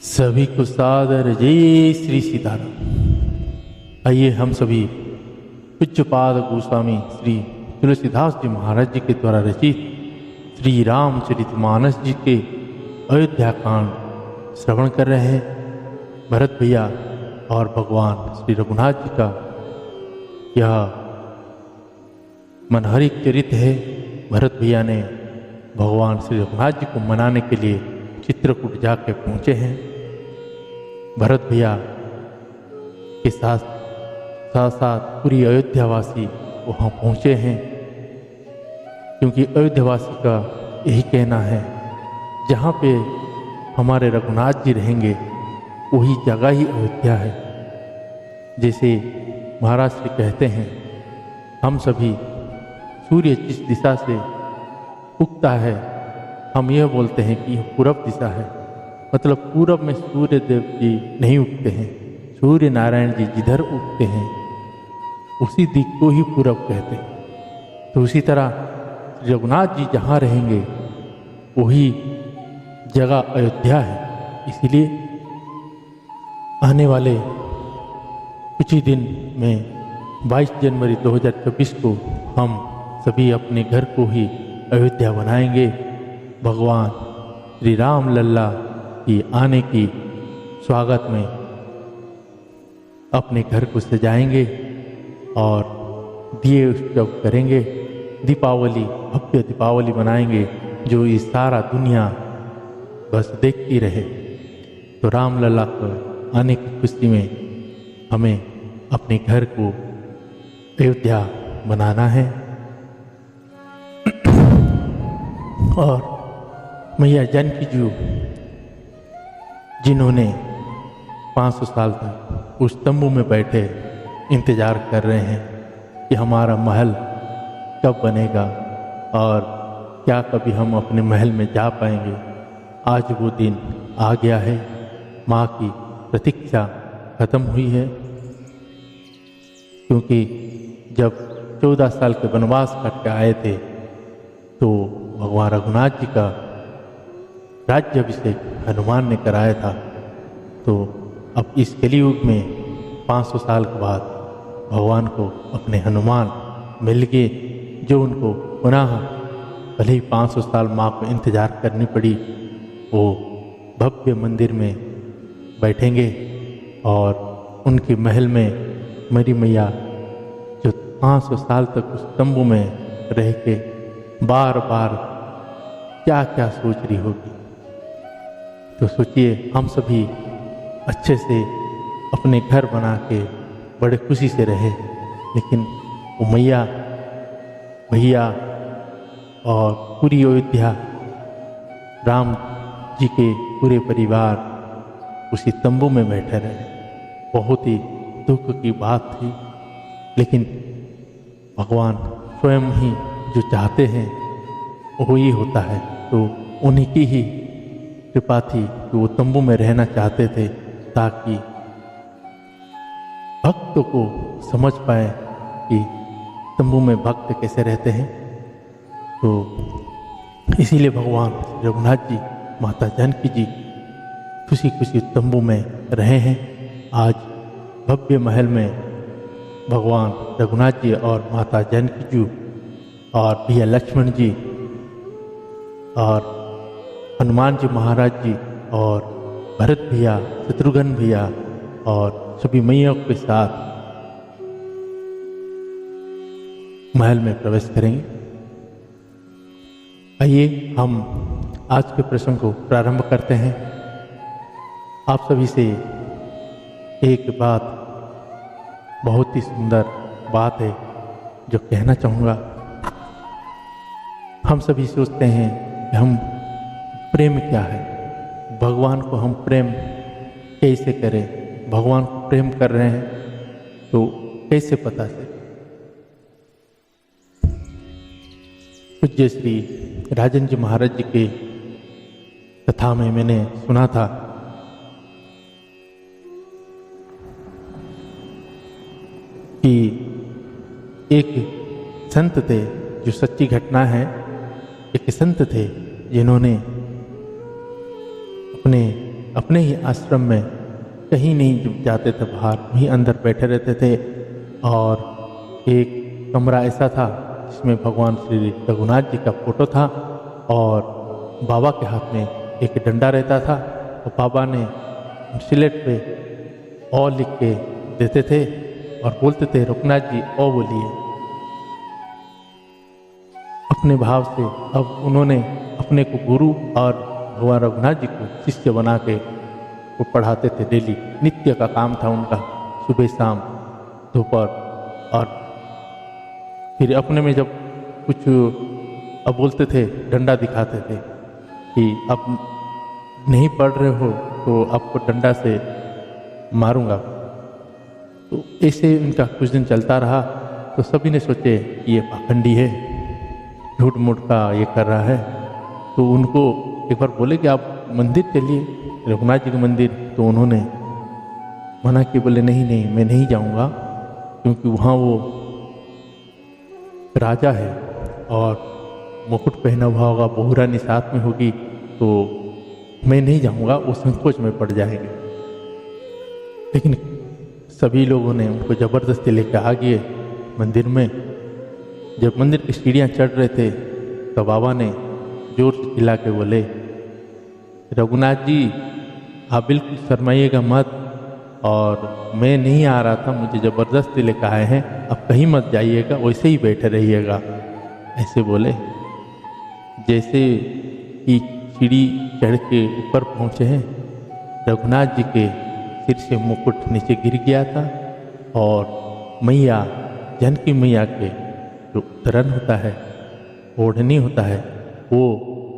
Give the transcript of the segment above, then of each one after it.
सभी को सादर जय श्री सीताराम। आइए हम सभी पूज्यपाद गोस्वामी श्री तुलसीदास जी महाराज जी के द्वारा रचित श्री रामचरितमानस जी के अयोध्या कांड श्रवण कर रहे हैं। भरत भैया और भगवान श्री रघुनाथ जी का यह मनहरिक चरित्र है। भरत भैया ने भगवान श्री रघुनाथ जी को मनाने के लिए चित्रकूट जाके पहुँचे हैं। भरत भैया के साथ साथ पूरी अयोध्यावासी वहाँ पहुँचे हैं, क्योंकि अयोध्यावासी का यही कहना है जहाँ पे हमारे रघुनाथ जी रहेंगे वही जगह ही अयोध्या है। जैसे महाराज श्री कहते हैं, हम सभी सूर्य जिस दिशा से उगता है हम यह बोलते हैं कि यह पूरब दिशा है, मतलब पूरब में सूर्य देव जी नहीं उगते हैं। सूर्य नारायण जी जिधर उगते हैं उसी दिक को ही पूरब कहते हैं। तो उसी तरह रघुनाथ जी जहाँ रहेंगे वही जगह अयोध्या है। इसीलिए आने वाले कुछ ही दिन में 22 जनवरी 2024 को हम सभी अपने घर को ही अयोध्या बनाएंगे। भगवान श्री राम लल्ला की आने की स्वागत में अपने घर को सजाएंगे और दिए उत्सव करेंगे। दीपावली, भव्य दीपावली मनाएंगे जो ये सारा दुनिया बस देखती रहे। तो राम लल्ला को आने की खुशी में हमें अपने घर को अयोध्या बनाना है। और मैया जानकी जी जिन्होंने 500 साल तक उस तंबू में बैठे इंतज़ार कर रहे हैं कि हमारा महल कब बनेगा और क्या कभी हम अपने महल में जा पाएंगे, आज वो दिन आ गया है। माँ की प्रतीक्षा खत्म हुई है, क्योंकि जब 14 साल के वनवास काट के आए थे तो भगवान रघुनाथ जी का राज्याभिषेक हनुमान ने कराया था। तो अब इस कलियुग में 500 साल के बाद भगवान को अपने हनुमान मिल गए, जो उनको पुनः भले ही 500 साल माँ को इंतज़ार करनी पड़ी, वो भव्य मंदिर में बैठेंगे और उनके महल में मेरी मैया जो 500 साल तक उस तंबू में रह के बार बार क्या क्या सोच रही होगी। तो सोचिए, हम सभी अच्छे से अपने घर बना के बड़े खुशी से रहे, लेकिन वो मैया भैया और पूरी अयोध्या, राम जी के पूरे परिवार उसी तंबू में बैठे रहे। बहुत ही दुख की बात थी, लेकिन भगवान स्वयं ही जो चाहते हैं वही होता है। तो उन्हीं की ही कृपा थी कि वो तंबू में रहना चाहते थे, ताकि भक्त को समझ पाए कि तंबू में भक्त कैसे रहते हैं। तो इसीलिए भगवान रघुनाथ जी, माता जानकी जी खुशी खुशी तंबू में रहे हैं। आज भव्य महल में भगवान रघुनाथ जी और माता जानकी जी और भैया लक्ष्मण जी और हनुमान जी महाराज जी और भरत भैया, शत्रुघ्न भैया और सभी मैयों के साथ महल में प्रवेश करेंगे। आइए हम आज के प्रसंग को प्रारंभ करते हैं। आप सभी से एक बात, बहुत ही सुंदर बात है जो कहना चाहूँगा। हम सभी सोचते हैं कि हम प्रेम क्या है, भगवान को हम प्रेम कैसे करें, भगवान को प्रेम कर रहे हैं तो कैसे पता चले। पूज्य श्री राजन जी महाराज जी के कथा में मैंने सुना था कि एक संत थे, जो सच्ची घटना है। एक संत थे जिन्होंने अपने ही आश्रम में कहीं नहीं जाते थे बाहर, वहीं अंदर बैठे रहते थे। और एक कमरा ऐसा था जिसमें भगवान श्री रघुनाथ जी का फोटो था और बाबा के हाथ में एक डंडा रहता था और बाबा ने स्लेट पे ओ लिख के देते थे और बोलते थे रघुनाथ जी ओ बोलिए। अपने भाव से अब उन्होंने अपने को गुरु और भगवान रघुनाथ जी को शिष्य बना के वो पढ़ाते थे। डेली नित्य का काम था उनका, सुबह शाम दोपहर। और फिर अपने में जब कुछ अब बोलते थे, डंडा दिखाते थे कि अब नहीं पढ़ रहे हो तो आपको डंडा से मारूंगा। तो ऐसे उनका कुछ दिन चलता रहा। तो सभी ने सोचे कि ये पाखंडी है, झूठ मूठ का ये कर रहा है। तो उनको एक बार बोले कि आप मंदिर चलिए, रघुनाथ जी के मंदिर। तो उन्होंने मना किया, बोले नहीं नहीं मैं नहीं जाऊंगा, क्योंकि वहाँ वो राजा है और मुकुट पहना हुआ होगा, बहु रानी साथ में होगी, तो मैं नहीं जाऊंगा, वो संकोच में पड़ जाएंगे। लेकिन सभी लोगों ने उनको ज़बरदस्ती लेकर आ गए मंदिर में। जब मंदिर की सीढ़ियाँ चढ़ रहे थे तो बाबा ने जोर से चिल्ला के बोले, रघुनाथ जी आप बिल्कुल शर्माइएगा मत, और मैं नहीं आ रहा था, मुझे ज़बरदस्ती लेकर आए हैं, आप कहीं मत जाइएगा, वैसे ही बैठे रहिएगा। ऐसे बोले। जैसे ही सीढ़ी चढ़ के ऊपर पहुँचे हैं, रघुनाथ जी के सिर से मुकुट नीचे गिर गया था और मैया जानकी मैया के जो धरन होता है, ओढ़नी होता है, वो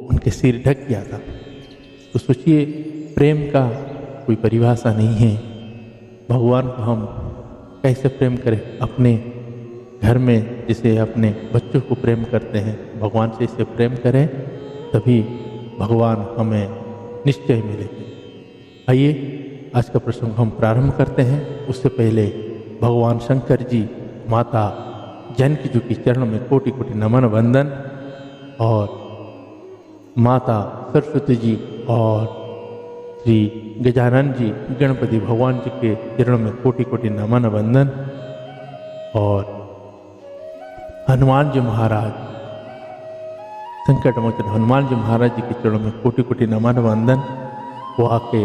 उनके सिर ढक गया था। तो सोचिए, प्रेम का कोई परिभाषा नहीं है। भगवान को हम कैसे प्रेम करें? अपने घर में जैसे अपने बच्चों को प्रेम करते हैं, भगवान से इसे प्रेम करें, तभी भगवान हमें निश्चय मिलेंगे। आइए आज का प्रसंग हम प्रारंभ करते हैं। उससे पहले भगवान शंकर जी, माता जानकी जी के चरणों में कोटि कोटि नमन वंदन, और माता सरस्वती जी और श्री गजानन जी गणपति भगवान जी के चरणों में कोटि कोटि नमन वंदन, और हनुमान जी महाराज, संकट मोचन हनुमान जी महाराज जी के चरणों में कोटि कोटि नमन वंदन। वो आके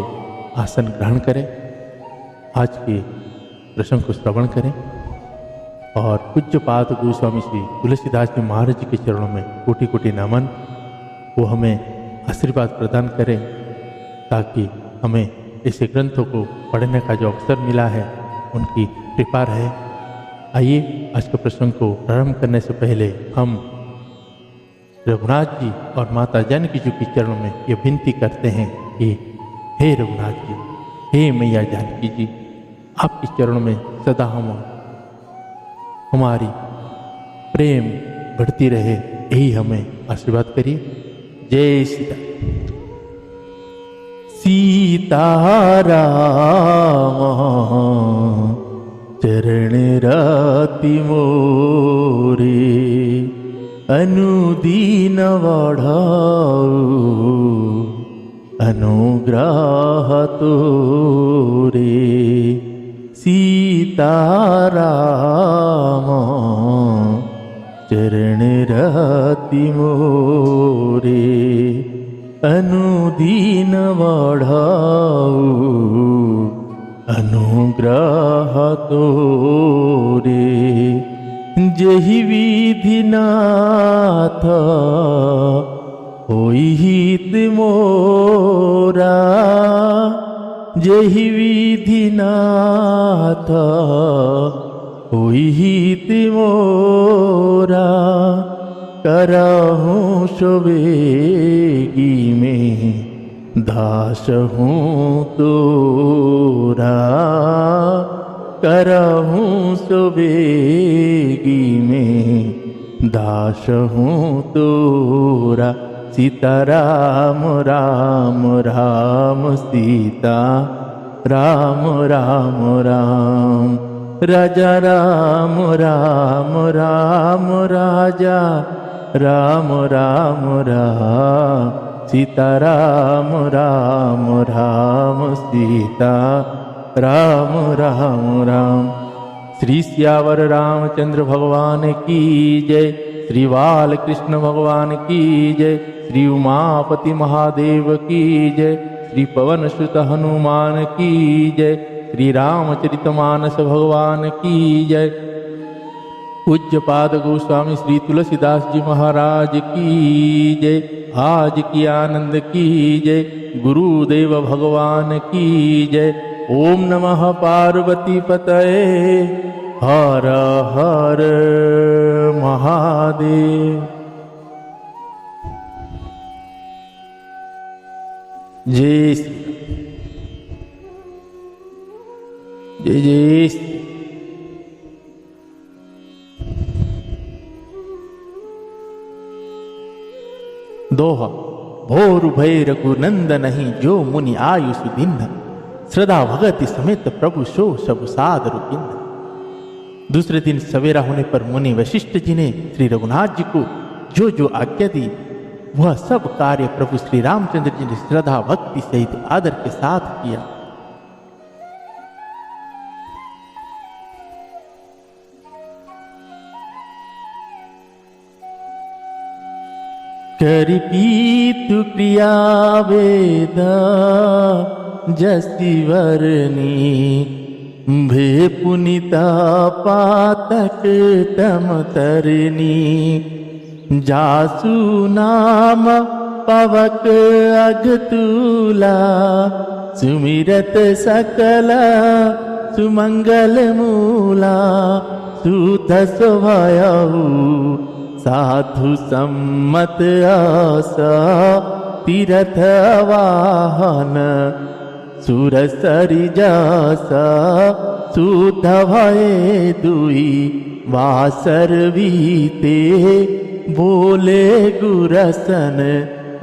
आसन ग्रहण करें, आज के प्रसंग को श्रवण करें, और पूज्यपाद गोस्वामी श्री तुलसीदास जी महाराज जी के चरणों में कोटि कोटि नमन। वो हमें आशीर्वाद प्रदान करें ताकि हमें ऐसे ग्रंथों को पढ़ने का जो अवसर मिला है उनकी कृपा रहे। आइए आज के प्रसंग को प्रारंभ करने से पहले हम रघुनाथ जी और माता जानकी जी के चरणों में ये विनती करते हैं कि हे रघुनाथ जी, हे मैया जानकी जी, आपके चरणों में सदा हमारी प्रेम बढ़ती रहे, यही हमें आशीर्वाद करिए। जय सीताराम चरण राति मोरे, अनुदीन बढ़ाऊ अनुग्रह तोरे। सीताराम चरण राति मोरे, अनुदीन बढ़ाऊ अनुग्रह तोरे। जहि विधि नाथ होई हित मोरा, जहि विधि नाथ होई हित मोरा। करहूँ सुबेगी में दास हूँ तोरा, करहूँ सुबेगी में दास हूँ तोरा। सीताराम राम राम सीता राम राम राम, राजा राम राम राम राजा राम राम राम। सीताराम राम राम राम सीता राम राम राम। श्री सियावर रामचंद्र भगवान की जय। श्री बाल कृष्ण भगवान की जय। श्री उमापति महादेव की जय। श्री पवन सुत हनुमान की जय। श्री रामचरितमानस भगवान की जय। पूज्यपाद गोस्वामी श्री तुलसीदास जी महाराज की जय। आज की आनंद की जय। गुरुदेव भगवान की जय। ओम नमः पार्वती पतये हर हर महादेव। जय श्री जय जय श्री। दोहा। भोर भय रघुनंद नहीं जो मुनि आयुष दिन। श्रद्धा भगति समेत प्रभु सो सब सादर किन्न। दूसरे दिन सवेरा होने पर मुनि वशिष्ठ जी ने श्री रघुनाथ जी को जो जो आज्ञा दी वह सब कार्य प्रभु श्री रामचंद्र जी ने श्रद्धा भक्ति सहित आदर के साथ किया। करि पीतु क्रिया वेद जसि वरनी। भे पुनिता पातक तम तरनी। जासु नाम पवक अगतूला। सुमिरत सकल सुमंगल मूला। सूत स्वभयऊ साधु सम्मत आसा। तीरथ वाहन सुरसरि जासा। सूत भये दुई वासर बीते। बोले गुरसन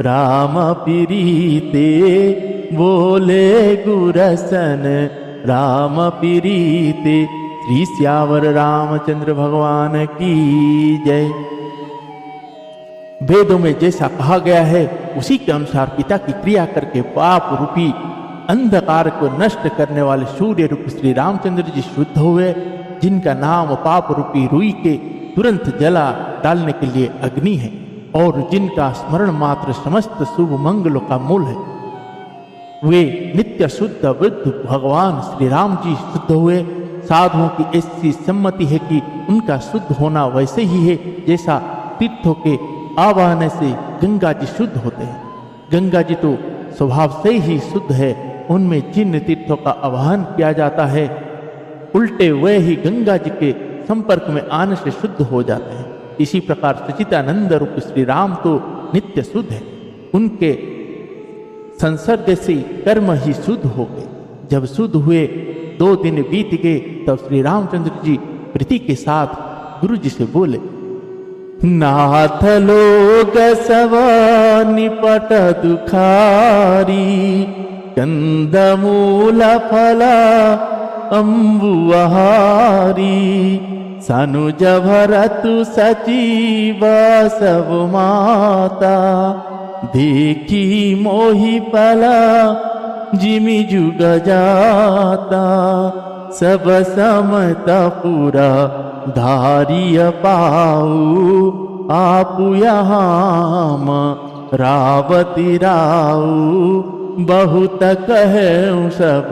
राम प्रीते। बोले गुरसन राम प्रीते। श्री सियावर रामचंद्र भगवान की जय। वेदों में जैसा कहा गया है उसी के अनुसार पिता की क्रिया करके पाप रूपी अंधकार को नष्ट करने वाले सूर्य रूप श्री रामचंद्र जी शुद्ध हुए, जिनका नाम पाप रूपी रुई के तुरंत जला डालने के लिए अग्नि है और जिनका स्मरण मात्र समस्त शुभ मंगलों का मूल है। वे नित्य शुद्ध बुद्ध भगवान श्री राम जी शुद्ध हुए। साधुओं की ऐसी सम्मति है कि उनका शुद्ध होना वैसे ही है जैसा तीर्थों के आवाहन से गंगा जी शुद्ध होते हैं। गंगा जी तो स्वभाव से ही शुद्ध है, उनमें जिन तीर्थों का आवाहन किया जाता है उल्टे वे ही गंगा जी के संपर्क में आने से शुद्ध हो जाते हैं। इसी प्रकार सच्चिदानंद रूप श्री राम तो नित्य शुद्ध है, उनके संसर्ग से कर्म ही शुद्ध हो गए। जब शुद्ध हुए 2 दिन बीत गए तब श्री रामचंद्र जी प्रीति के साथ गुरु जी से बोले, नाथ लोग सब निपट दुखारी। कंदमूल फला अम्बुआहारी। सनुज भरतु सचिव सब माता। देखी मोहि पला जिमि जुग जाता। सब समता पूरा धारिय पाऊ। आपु यहाँ रावती राऊ। बहुत कहूँ सब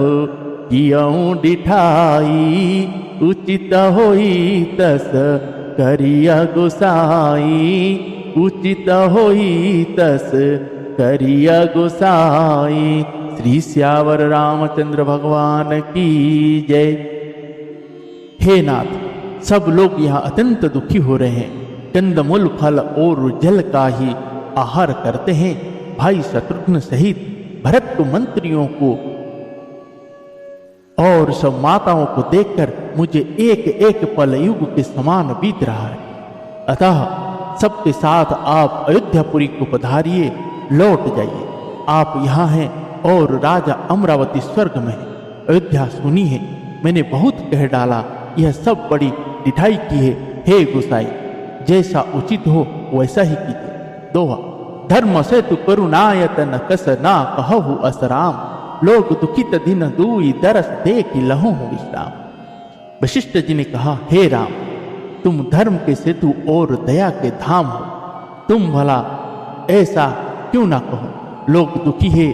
कियऊँ डिठाई। उचित होई तस करिया गोसाई। उचित होई तस करिया गोसाई। श्री सियावर रामचंद्र भगवान की जय। हे नाथ, सब लोग यहाँ अत्यंत दुखी हो रहे हैं, कंदमूल फल और जल का ही आहार करते हैं। भाई शत्रुघ्न सहित भरत को मंत्रियों को और सब माताओं को देखकर मुझे एक एक पल युग के समान बीत रहा है। अतः सबके साथ आप अयोध्यापुरी को पधारिए, लौट जाइए। आप यहाँ हैं और राजा अमरावती स्वर्ग में है। अयोध्या सुनी है, मैंने बहुत कह डाला, यह सब बड़ी डिठाई की है। हे गोसाई, जैसा उचित हो वैसा ही कीजिए। दोहा। धर्म से तु करुणायतन कस ना कहु असराम। लोग दुखित दिन दूई दरस देखी लहू विश्राम। वशिष्ठ जी ने कहा, हे राम, तुम धर्म के सेतु और दया के धाम हो, तुम भला ऐसा क्यों ना कहो। लोग दुखी है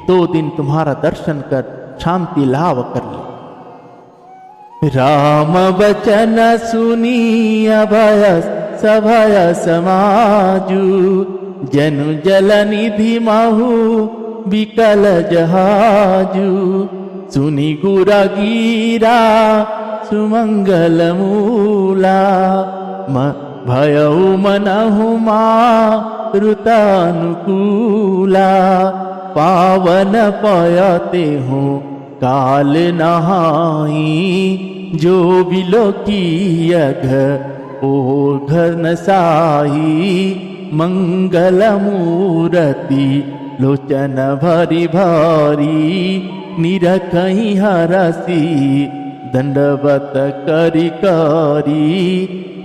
2 दिन तुम्हारा दर्शन कर शांति लाभ कर ले। राम वचन सुनी अभय सभय समाजू, जनु जल निधि महु विकल जहाजू। सुनी गुरा गिरा सुमंगल मूला, भयउ मनहु मारुतानुकूला। पावन पयते हूँ काल नहाई, जो बिलो की यघ ओ घन साही। मंगल मूरति लोचन भरी भारी, निरखहि हरसी दंडवत करी करी।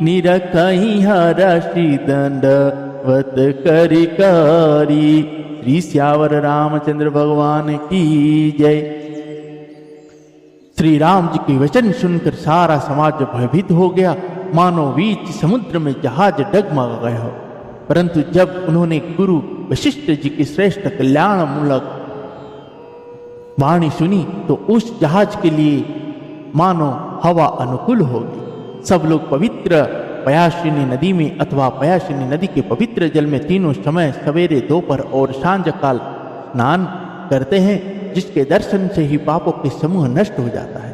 निरखहि हरसी दंडवत करी करी। श्री श्यावर रामचंद्र भगवान की जय। श्री राम जी के वचन सुनकर सारा समाज भयभीत हो गया, मानो बीच समुद्र में जहाज डगमगा गया हो। परंतु जब उन्होंने गुरु वशिष्ठ जी की श्रेष्ठ कल्याणमूलक वाणी सुनी तो उस जहाज के लिए मानो हवा अनुकूल होगी। सब लोग पवित्र पयासिनी नदी में अथवा पयासिनी नदी के पवित्र जल में तीनों समय सवेरे, दोपहर और सांझ काल स्नान करते हैं, जिसके दर्शन से ही पापों के समूह नष्ट हो जाता है।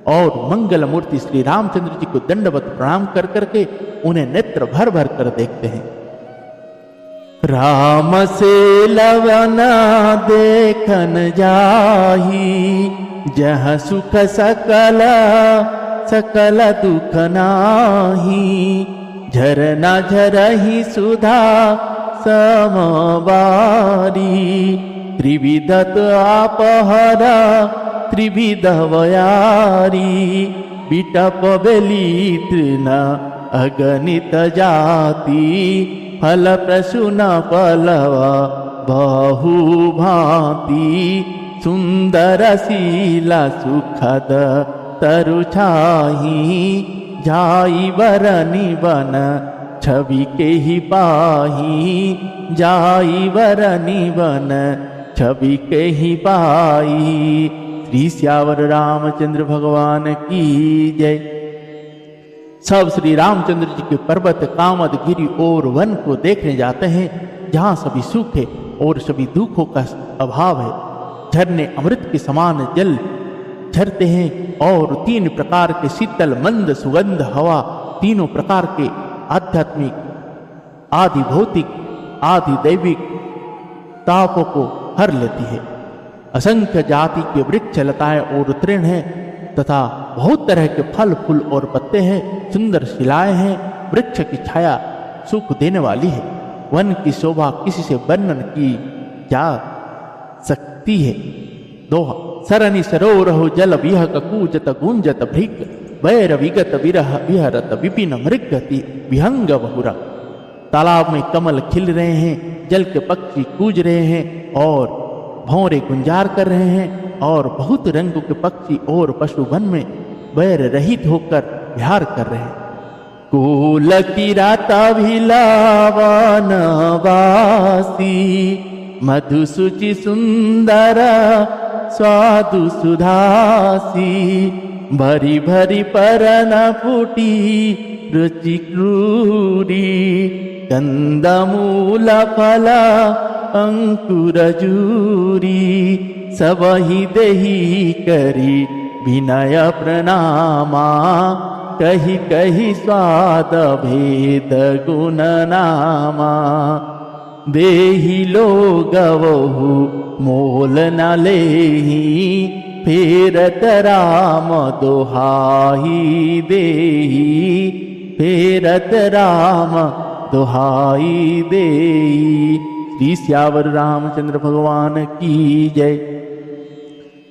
और मंगल मूर्ति श्री रामचंद्र जी को दंडवत प्रणाम कर करके उन्हें नेत्र भर भर कर देखते हैं। राम से लवना देखन जाही, जहाँ सुख सकल सकल दुख नाही। झरना झरही सुधा समवारी, त्रिविधत आपहरा त्रिविध वयारी। बिटप बेली तृण अगणित जाति, फल प्रसून पलवा बहु भांति। सुंदर शीला सुखद तरु छाही, जाई बरनी वन छवि के ही पाही। जाई बरनी वन छवि के ही पाई। श्री श्यावर रामचंद्र भगवान की जय। सब श्री रामचंद्र जी के पर्वत कामद गिरी और वन को देखने जाते हैं, जहाँ सभी सुख है और सभी दुखों का अभाव है। झरने अमृत के समान जल झरते हैं और 3 प्रकार के शीतल मंद सुगंध हवा तीनों प्रकार के आध्यात्मिक, आदि भौतिक, आदि दैविक तापों को हर लेती है। असंख्य जाति के वृक्ष, लताएं और तृण हैं तथा बहुत तरह के फल फूल और पत्ते हैं। सुंदर शिलाएं हैं। वृक्ष की छाया सुख देने वाली है। वन की शोभा किसी से वर्णन की जा सकती है। दोहा। सरनि सरोरहो जल विहक कूजत गुंजत भृग, वैर विगत विरह विहरत विपिन मृगति विहंग बहुरा। तालाब में कमल खिल रहे हैं, जल के पक्षी कूज रहे हैं और भौरे गुंजार कर रहे हैं, और बहुत रंगों के पक्षी और पशु वन में वैर रहित होकर विहार कर रहे हैं। कुल किराता भिलावन वासी, मधु सुचि सुंदर स्वादु सुधासी। भरी भरी परन फूटी रुचि क्रूरी, कंदमूल फल अंकुर जूरी। सबहि देहि करी विनय प्रणामा, कही कही स्वाद भेद गुण नामा। देहि लोग वहु मोल न लेहि, फेरत राम दोहाई देहि। फेरत राम दोहाई देहि। श्री श्यावर रामचंद्र भगवान की जय।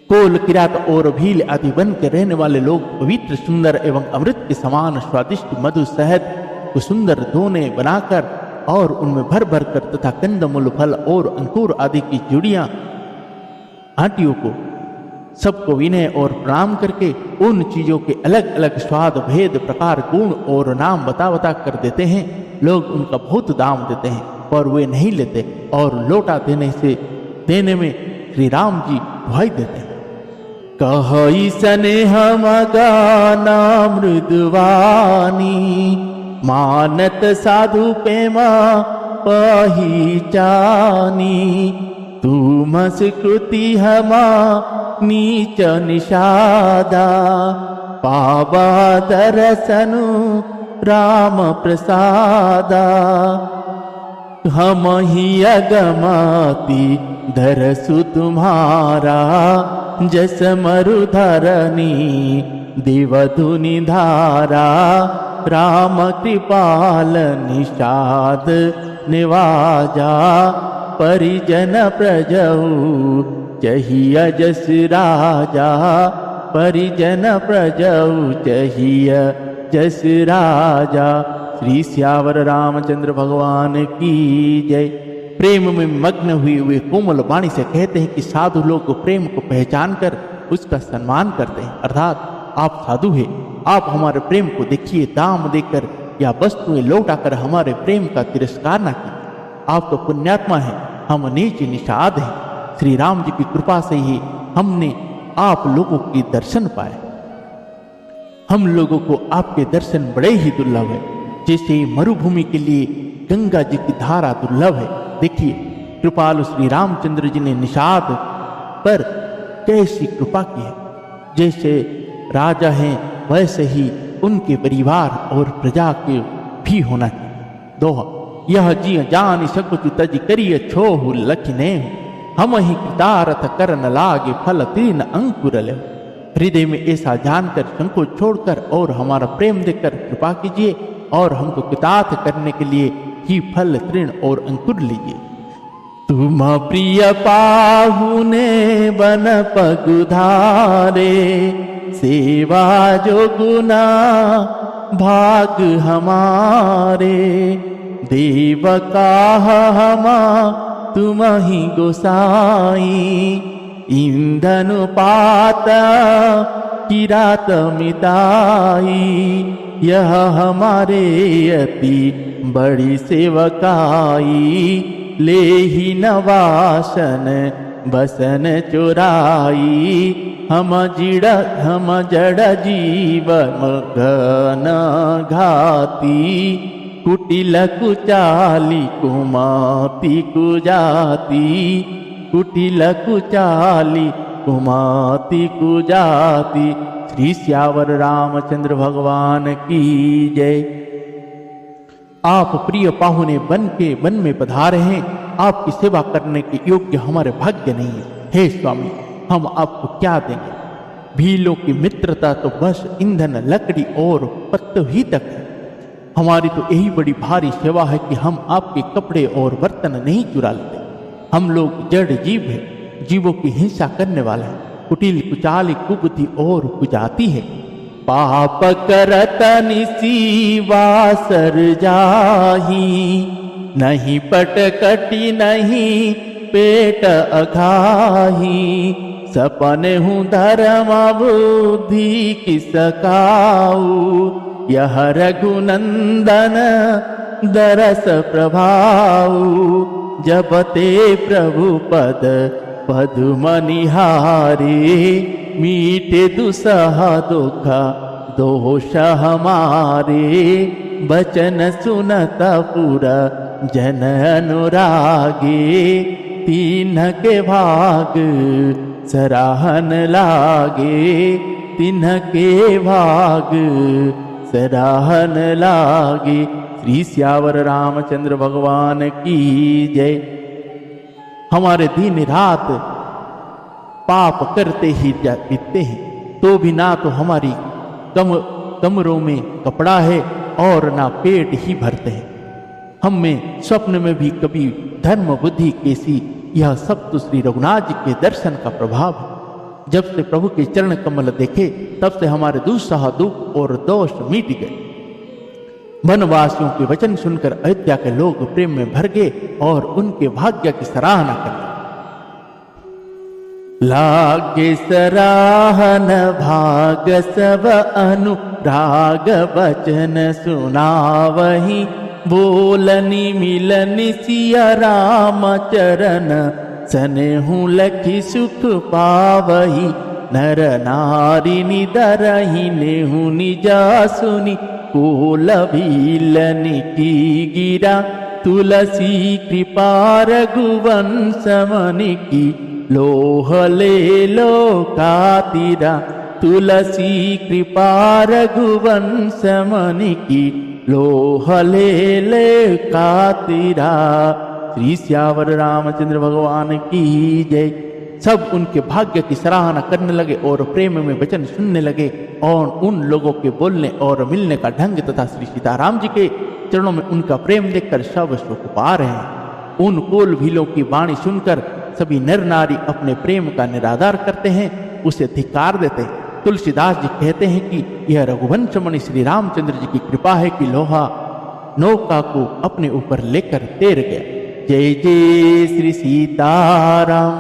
कोल, किरात और भील आदि वन के रहने वाले लोग पवित्र, सुंदर एवं अमृत के समान स्वादिष्ट मधु शहद को सुंदर दोने बनाकर और उनमें भर भर कर तथा कंदमूल फल और अंकुर आदि की जुड़ियां घाटियों को सबको विनय और प्रणाम करके उन चीजों के अलग अलग स्वाद भेद प्रकार गुण और नाम बता बता कर देते हैं। लोग उनका बहुत दाम देते हैं पर वे नहीं लेते और लौटा देने में श्री राम जी दुहाई देते हैं। कहि स्नेह मगाना मृदुवानी मानत साधु प्रेमा पहिचानी तुम स्कृति हमा नीच निषादा पावा दर्शनु राम प्रसादा हम ही अगमति धरसु तुम्हारा जस मरुधरनी देवधुनि धारा राम कृपाल निषाद निवाजा परिजन प्रजहु चहिय जस राजा परिजन प्रजहु चहिय जस राजा। श्री सियावर रामचंद्र भगवान की जय। प्रेम में मग्न हुए कोमल वाणी से कहते हैं कि साधु लोग प्रेम को पहचान कर उसका सम्मान करते हैं, अर्थात आप साधु हैं, आप हमारे प्रेम को देखिए, दाम देकर या वस्तुएं लौटाकर हमारे प्रेम का तिरस्कार न कीजिए। आप तो पुण्यात्मा हैं, हम नीच निषाद हैं। श्री राम जी की कृपा से ही हमने आप लोगों के दर्शन पाए। हम लोगों को आपके दर्शन बड़े ही दुर्लभ है, जैसे मरुभूमि के लिए गंगा जी की धारा दुर्लभ है। देखिए कृपालु श्री रामचंद्र जी ने निषाद पर कैसी कृपा की है। जैसे राजा हैं वैसे ही उनके परिवार और प्रजा के भी होना चाहिए। दोहा यह जी जान सकुच तज करिय छोहु लखने हम ही कृतारथ करन लागे फल तीन अंकुर ले। हृदय में ऐसा जानकर संकोच छोड़कर और हमारा प्रेम देकर कृपा कीजिए और हमको कृतार्थ करने के लिए ही फल तृण और अंकुर लीजिए। तुम प्रिय पाहुने बन पगुधारे सेवा जो गुना भाग हमारे देव काह हमा तुम ही गोसाई ईंधन पात किरात मिताई यह हमारे अति बड़ी सेवकाई ले ही नवासन बसन चुराई हम जड़ जीव मगन घाती कुटिल कुचाली कुमाती कुजाती कुटिल कुचाली कुमाती कुजाती। श्री सियावर रामचंद्र भगवान की जय। आप प्रिय पाहुने वन में पधारे हैं, आपकी सेवा करने के योग्य हमारे भाग्य नहीं है। हे स्वामी हम आपको क्या देंगे। भीलों की मित्रता तो बस ईंधन लकड़ी और पत्तों ही तक है। हमारी तो यही बड़ी भारी सेवा है कि हम आपके कपड़े और बर्तन नहीं चुरा लेते। हम लोग जड़ जीव है, जीवों की हिंसा करने वाला है, कुटिल कुचाली कुबुद्धि और कुजाती है। पाप करत निसीवासर जाही नहीं पट कटी नहीं पेट अघाही सपन हूँ धर्म बुद्धि किसकाऊ यह रघुनंदन दरस प्रभाऊ जब ते प्रभु पद पद्मनिहारे मीटे दुसह दुख दोष हमारे बचन सुनत पुरा जन अनुरागे तीन के भाग सराहन लागे तीन के भाग सराहन लागे। श्री सियावर रामचंद्र भगवान की जय। हमारे दिन रात पाप करते ही बीतते हैं तो भी ना तो हमारी कमरों में कपड़ा है और ना पेट ही भरते हैं। हम में स्वप्न में भी कभी धर्म बुद्धि कैसी, यह सब तो श्री रघुनाथ जी के दर्शन का प्रभाव है। जब से प्रभु के चरण कमल देखे तब से हमारे दुस्सह दुख और दोष मिट गए। वनवासियों के वचन सुनकर अयोध्या के लोग प्रेम में भर गए और उनके भाग्य की सराहना कर लागे सराहन भाग सब अनुराग बचन सुनावही, बोलनी मिलनी सिया राम चरण, सनेहु लखी सुख पावही। नर नारी निदरही नेहु निजा सुनी, कोल भीलनि की गिरा, तुलसी कृपा रघुवंश मनि की, लोह ले लो कातिरा। तुलसी कृपा रघुवंश मनि की, लोह ले कातिरा। श्री श्यावर रामचंद्र भगवान की जय। सब उनके भाग्य की सराहना करने लगे और प्रेम में वचन सुनने लगे, और उन लोगों के बोलने और मिलने का ढंग तथा श्री सीताराम जी के चरणों में उनका प्रेम देखकर सब सुख पा रहे हैं। उन कोल भीलों की वाणी सुनकर सभी नर नारी अपने प्रेम का निराधार करते हैं, उसे धिक्कार देते हैं। तुलसीदास जी कहते हैं कि यह रघुवंश मणि श्री रामचंद्र जी की कृपा है कि लोहा नौका को अपने ऊपर लेकर तैर गया। जय जय श्री सीताराम।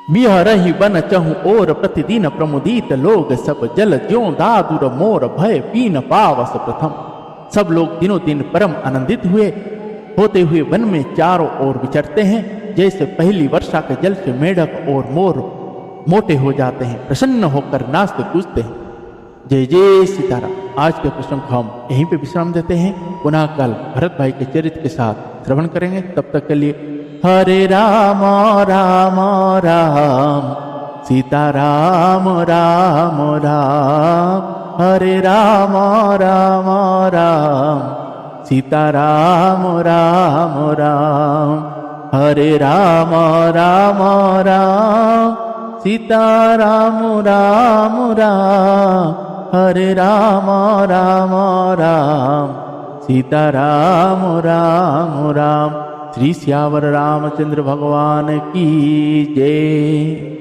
बिहरहि बन चहु और प्रतिदिन प्रमुदित लोग, सब जल ज्यों दादुर मोर भय पीन पावस प्रथम। सब लोग दिनों दिन परम आनंदित होते हुए वन में चारों ओर विचरते हैं, जैसे पहली वर्षा के जल से मेढक और मोर मोटे हो जाते हैं, प्रसन्न होकर नाचते कूदते हैं। जय जय सीताराम। आज के प्रसंग को हम यहीं पे विश्राम देते हैं, पुनः कल भरत भाई के चरित्र के साथ श्रवण करेंगे। तब तक के लिए हरे राम राम राम, सीता राम राम राम। हरे राम राम राम, सीता राम राम राम। हरे राम राम राम, सीता राम राम राम। हरे राम राम राम, सीता राम राम राम। श्री श्यावर रामचंद्र भगवान की जय।